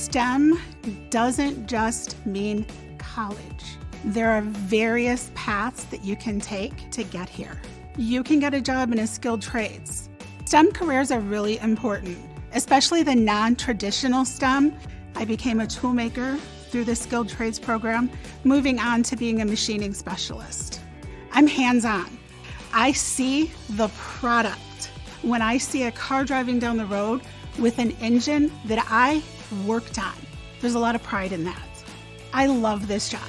STEM doesn't just mean college. There are various paths that you can take to get here. You can get a job in a skilled trades. STEM careers are really important, especially the non-traditional STEM. I became a toolmaker through the skilled trades program, moving on to being a machining specialist. I'm hands-on. I see the product. When I see a car driving down the road with an engine that I worked on, there's a lot of pride in that. I love this job.